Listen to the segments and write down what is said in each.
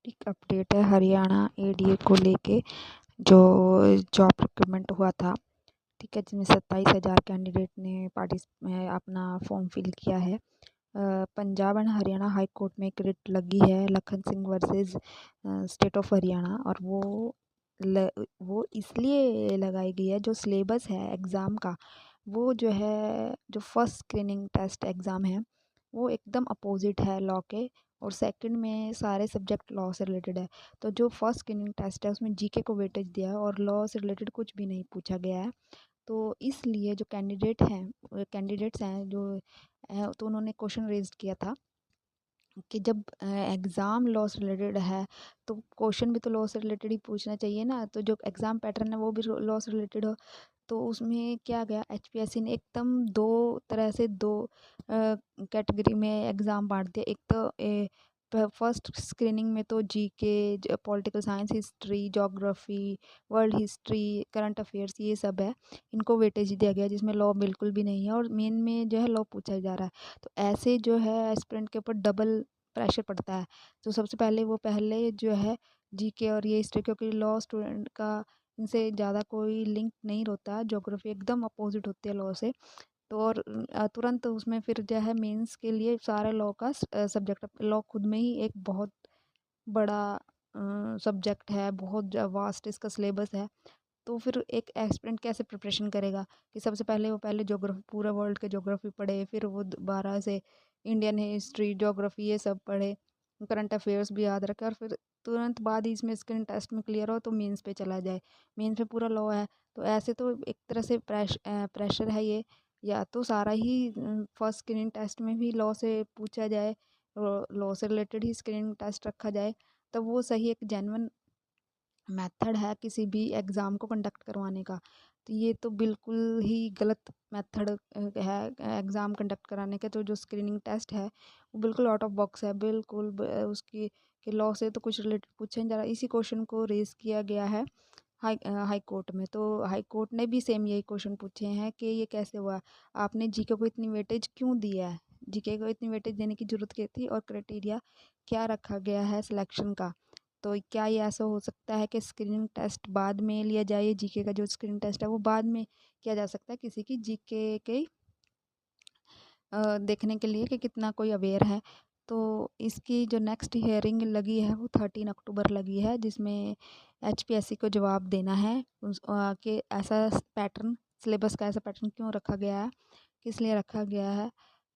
एक अपडेट है हरियाणा एडीए को लेके जो जॉब रिक्रूटमेंट हुआ था। ठीक है, जिसमें 27,000 कैंडिडेट ने अपना फॉर्म फिल किया है। Punjab and Haryana high court में एक रिट लगी है Lakhan Singh versus state of Haryana, और वो इसलिए लगाई गई है, जो सिलेबस है एग्ज़ाम का वो जो है, जो फर्स्ट स्क्रीनिंग टेस्ट एग्ज़ाम है वो एकदम अपोजिट है लॉ के, और सेकंड में सारे सब्जेक्ट लॉ से रिलेटेड है। तो जो फर्स्ट स्क्रीनिंग टेस्ट है उसमें जीके को वेटेज दिया है और लॉ से रिलेटेड कुछ भी नहीं पूछा गया है। तो इसलिए जो कैंडिडेट्स हैं जो तो उन्होंने क्वेश्चन रेज़ किया था कि जब एग्ज़ाम लॉ से रिलेटेड है तो क्वेश्चन भी तो लॉ से रिलेटेड ही पूछना चाहिए ना। तो जो एग्ज़ाम पैटर्न है वो भी लॉ से रिलेटेड हो। तो उसमें क्या गया, एचपीएससी ने एकदम दो तरह से दो कैटेगरी में एग्ज़ाम बांट दिया। एक तो फर्स्ट स्क्रीनिंग में तो GK, political science, history, geography, world history, current affairs ये सब है, इनको वेटेज दिया गया, जिसमें लॉ बिल्कुल भी नहीं है और मेन में जो है लॉ पूछा जा रहा है। तो ऐसे जो है एस्पिरेंट के ऊपर डबल प्रेशर पड़ता है। तो सबसे पहले जो है जीके और ये हिस्ट्री, क्योंकि लॉ स्टूडेंट का इनसे ज़्यादा कोई लिंक नहीं होता, ज्योग्राफी एकदम अपोजिट होती है लॉ से। तो और तुरंत उसमें फिर जो है मेंस के लिए सारे लॉ का सब्जेक्ट, लॉ खुद में ही एक बहुत बड़ा सब्जेक्ट है, बहुत वास्ट इसका सिलेबस है। तो फिर एक एस्पिरेंट कैसे प्रिपरेशन करेगा कि सबसे पहले वो पहले ज्योग्राफी, पूरा वर्ल्ड के ज्योग्राफी पढ़े, फिर वो दोबारा से इंडियन हिस्ट्री, ज्योग्राफी ये सब पढ़े, करंट अफेयर्स भी याद रखे, और फिर तुरंत बाद ही इसमें स्क्रीन टेस्ट में क्लियर हो तो मेंस पे चला जाए। मेंस पे पूरा लॉ है, तो ऐसे तो एक तरह से प्रेशर है ये। या तो सारा ही फर्स्ट स्क्रीनिंग टेस्ट में भी लॉ से पूछा जाए, लॉ से रिलेटेड ही स्क्रीनिंग टेस्ट रखा जाए, तब वो सही एक जेन्युइन मेथड है किसी भी एग्ज़ाम को कंडक्ट करवाने का। तो ये तो बिल्कुल ही गलत मेथड है एग्ज़ाम कंडक्ट कराने का। तो जो स्क्रीनिंग टेस्ट है वो बिल्कुल आउट ऑफ बॉक्स है, बिल्कुल उसकी के लॉ से तो कुछ रिलेटेड पूछा नहीं जा रहा। इसी क्वेश्चन को रेज़ किया गया है हाई कोर्ट में। तो हाई कोर्ट ने भी सेम यही क्वेश्चन पूछे हैं कि ये कैसे हुआ, आपने जीके को इतनी वेटेज क्यों दिया है, जीके को इतनी वेटेज देने की ज़रूरत क्या थी, और क्राइटेरिया क्या रखा गया है सिलेक्शन का। तो क्या ये ऐसा हो सकता है कि स्क्रीनिंग टेस्ट बाद में लिया जाए, जीके का जो स्क्रीनिंग टेस्ट है वो बाद में किया जा सकता है किसी की जीके के देखने के लिए कि कितना कोई अवेयर है। तो इसकी जो नेक्स्ट हियरिंग लगी है वो 13 अक्टूबर लगी है, जिसमें एचपीएससी को जवाब देना है कि ऐसा पैटर्न, सिलेबस का ऐसा पैटर्न क्यों रखा गया है, किस लिए रखा गया है।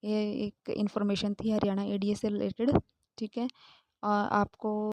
ये एक इन्फॉर्मेशन थी हरियाणा एडीए से रिलेटेड। ठीक है, आपको